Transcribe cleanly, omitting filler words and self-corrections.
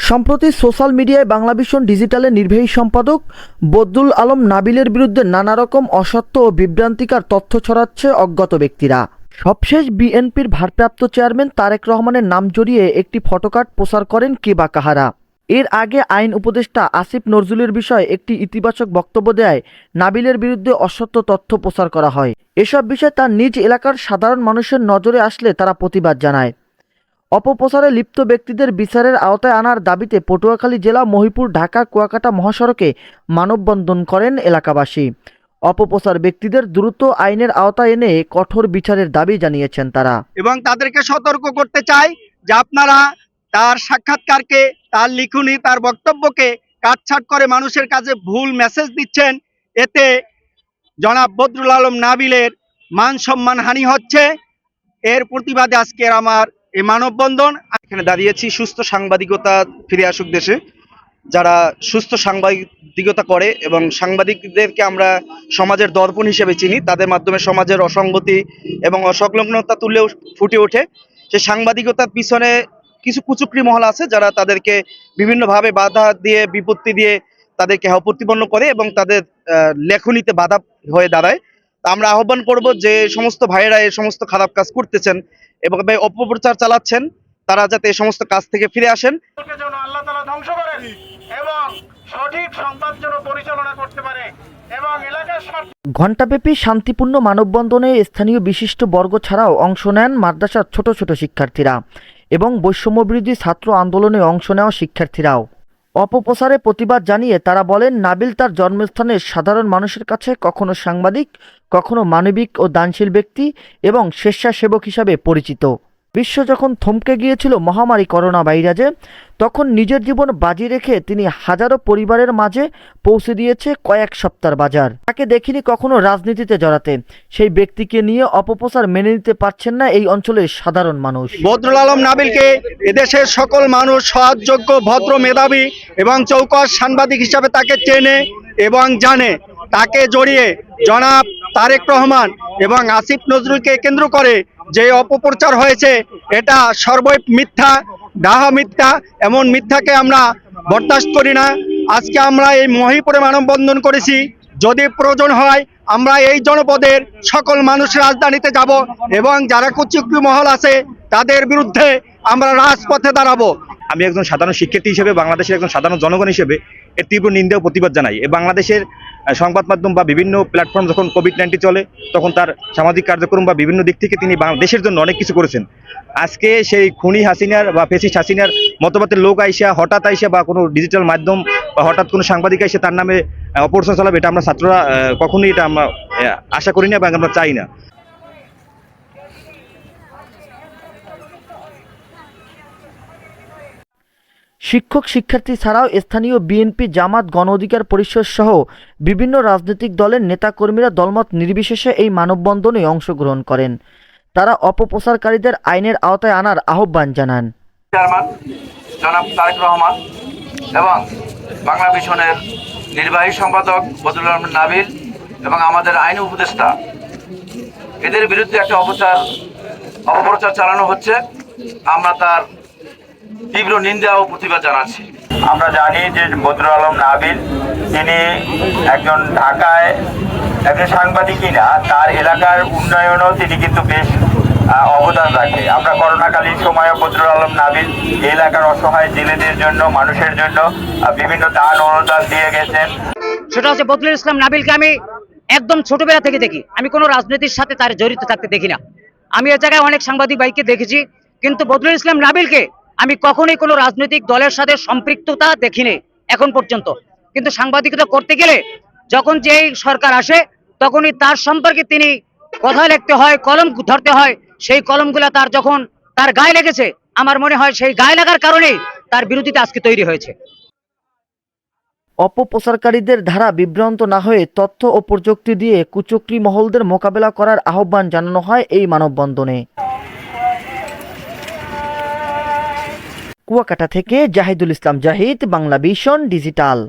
সম্প্রতি সোশ্যাল মিডিয়ায় বাংলাভিশন ডিজিটালের নির্বাহী সম্পাদক বদরুল আলম নাবিলের বিরুদ্ধে নানা রকম অসত্য ও বিভ্রান্তিকর তথ্য ছড়াচ্ছে অজ্ঞাত ব্যক্তিরা। সবশেষ বিএনপির ভারপ্রাপ্ত চেয়ারম্যান তারেক রহমানের নাম জড়িয়ে একটি ফটোকার্ড প্রচার করেন কে বা কাহারা। এর আগে আইন উপদেষ্টা আসিফ নজরুলের বিষয়ে একটি ইতিবাচক বক্তব্য দেয় নাবিলের বিরুদ্ধে অসত্য তথ্য প্রচার করা হয়। এসব বিষয় তার নিজ এলাকার সাধারণ মানুষের নজরে আসলে তারা প্রতিবাদ জানায়। অপপ্রচারে লিপ্ত ব্যক্তিদের বিচারের আওতায় আনার দাবিতে পটুয়াখালী জেলা মহিপুর ঢাকা কুয়াকাটা মহাসড়কে মানববন্ধন করেন এলাকাবাসী। অপপ্রচার ব্যক্তিদের দ্রুত আইনের আওতায় এনে কঠোর বিচারের দাবি জানিয়েছেন তারা। এবং তাদেরকে সতর্ক করতে চাই যে আপনারা তার সাক্ষাৎকারকে, তার লিখনি, তার বক্তব্যকে কাটছাঁট করে মানুষের কাছে ভুল মেসেজ দিচ্ছেন। এতে জনাব বদরুল আলম নাবিলের মান সম্মান হানি হচ্ছে। এর প্রতিবাদে আজকের আমার এই মানববন্ধন। এখানে দাঁড়িয়েছি সুস্থ সাংবাদিকতা ফিরে আসুক দেশে, যারা সুস্থ সাংবাদিকতা করে এবং সাংবাদিকদেরকে আমরা সমাজের দর্পণ হিসেবে চিনি। তাদের মাধ্যমে সমাজের অসঙ্গতি এবং অসংলগ্নতা তুলেও ফুটে ওঠে। সে সাংবাদিকতার পিছনে কিছু কুচক্রী মহল আছে যারা তাদেরকে বিভিন্নভাবে বাধা দিয়ে, বিপত্তি দিয়ে তাদেরকে প্রতিপন্ন করে এবং তাদের লেখনীতে বাধা হয়ে দাঁড়ায়। তা আমরা আহ্বান করব যে সমস্ত ভাইয়েরা এই সমস্ত খারাপ কাজ করতেছেন এবং অপপ্রচার চালাচ্ছেন, তারা যাতে এই সমস্ত কাজ থেকে ফিরে আসেন। আল্লাহ তাআলা ধ্বংস করেন এবং সঠিক সংবাদ যেন পরিচালনা করতে পারে এবং এলাকার ঘণ্টাব্যাপী শান্তিপূর্ণ মানববন্ধনে স্থানীয় বিশিষ্ট বর্গ ছাড়াও অংশ নেন মাদ্রাসার ছোট ছোট শিক্ষার্থীরা এবং বৈষম্যবিরোধী ছাত্র আন্দোলনে অংশ নেওয়া শিক্ষার্থীরাও। অপপ্রচারে প্রতিবাদ জানিয়ে তারা বলেন, নাবিল তার জন্মস্থানের সাধারণ মানুষের কাছে কখনো সাংবাদিক, কখনো মানবিক ও দানশীল ব্যক্তি এবং স্বেচ্ছাসেবক হিসাবে পরিচিত। বিশ্ব যখন থমকে গিয়েছিল মহামারী করোনা ভাইরাসে, তখন নিজের জীবন বাজি রেখে তিনি হাজারো পরিবারের মাঝে পৌঁছে দিয়েছে কয়েক সপ্তাহ বাজার। তাকে দেখিনি কখনো রাজনীতিতে জড়াতে। সেই ব্যক্তিকে নিয়ে অপপ্রচার মেনে নিতে পারছেন না এই অঞ্চলের সাধারণ মানুষ। বদরুল আলম নাবিলকে এদেশের সকল মানুষ সৎযোগ্য, ভদ্র, মেধাবী এবং চৌকস সাংবাদিক হিসাবে তাকে চেনে এবং জানে। তাকে জড়িয়ে জনাব তারেক রহমান এবং আসিফ নজরুলকে কেন্দ্র করে যে অপপ্রচার হয়েছে, এটা সর্বৈ মিথ্যা, ডাহা মিথ্যা। এমন মিথ্যাকে আমরা বরদাস্ত করি না। আজকে আমরা এই মহিপুরে মানববন্ধন করেছি। যদি প্রয়োজন হয় আমরা এই জনপদের সকল মানুষ রাজধানীতে যাব এবং যারা কুচক্রী মহল আছে তাদের বিরুদ্ধে আমরা রাজপথে দাঁড়াবো। আমি একজন সাধারণ শিক্ষার্থী হিসেবে, বাংলাদেশের একজন সাধারণ জনগণ হিসেবে এর তীব্র নিন্দা ও প্রতিবাদ জানাই। এই বাংলাদেশের সংবাদ মাধ্যম বা বিভিন্ন প্ল্যাটফর্ম যখন কোভিড-19 চলে, তখন তার সামাজিক কার্যক্রম বা বিভিন্ন দিক থেকে তিনি দেশের জন্য অনেক কিছু করেছেন। আজকে সেই খুনি হাসিনার বা ফেসিস্ট হাসিনার মতবাদের লোক আইসা, হঠাৎ আইসা বা কোনো ডিজিটাল মাধ্যম বা হঠাৎ কোনো সাংবাদিক আইসা তার নামে অপপ্রচার চালাবে, এটা আমরা ছাত্ররা কখনোই এটা আমরা আশা করি না এবং আমরা চাই না। শিক্ষক শিক্ষার্থী ছাড়াও স্থানীয় বিএনপি, জামাত, গণ অধিকার পরিষদ সহ বিভিন্ন রাজনৈতিক দলের নেতাকর্মীরা দলমত নির্বিশেষে এই মানববন্ধনে অংশগ্রহণ করেন। তারা অপপ্রচারকারীদের আইনের আওতায় আনার আহ্বান জানান। চেয়ারম্যান জনাব তারেক রহমান এবং বাংলাভিশনের নির্বাহী সম্পাদক বদরুল আলম নাবিল এবং আমাদের আইন উপদেষ্টা, এদের বিরুদ্ধে একটা অপপ্রচার চালানো হচ্ছে। আমরা তার তীব্র নিন্দা ও প্রতিবাদ জানাচ্ছি। আমরা জানি যে বদরুল আলম নাবিল তিনি একজন ঢাকায় একজন সাংবাদিকই না, তার এলাকার উন্নয়নেও তিনি কিন্তু বেশ অবদান রাখে। আমরা করোনাকালীন সময়ে বদরুল আলম নাবিল এই এলাকার অসহায় জেলেদের জন্য, মানুষের জন্য বিভিন্ন দান অনুদান দিয়ে গেছেন। সেটা হচ্ছে বদরুল ইসলাম নাবিলকে আমি একদম ছোটবেলা থেকে দেখি। আমি কোনো রাজনীতির সাথে তার জড়িত থাকতে দেখি না। আমি এ জায়গায় অনেক সাংবাদিক ভাইকে দেখেছি, কিন্তু বদরুল ইসলাম নাবিলকে আমি কখনোই কোনো রাজনৈতিক দলের সাথে সম্পৃক্ততা দেখিনি এখন পর্যন্ত। কিন্তু সাংবাদিকতা করতে গেলে যখন যেই সরকার আসে তখনই তার সম্পর্কে তিনি কথা লিখতে হয়, কলম ধরতে হয়। সেই কলমগুলা তার যখন তার গায়ে লেগেছে, আমার মনে হয় সেই গায়ে লাগার কারণেই তার বিরোধিতা আজকে তৈরি হয়েছে। অপপ্রচারকারীদের ধারা বিভ্রান্ত না হয়ে তথ্য ও প্রযুক্তি দিয়ে কুচক্রী মহলদের মোকাবেলা করার আহ্বান জানানো হয় এই মানববন্ধনে। কুয়াকাটা থেকে জাহিদুল ইসলাম জাহিদ, বাংলাভিশন ডিজিটাল।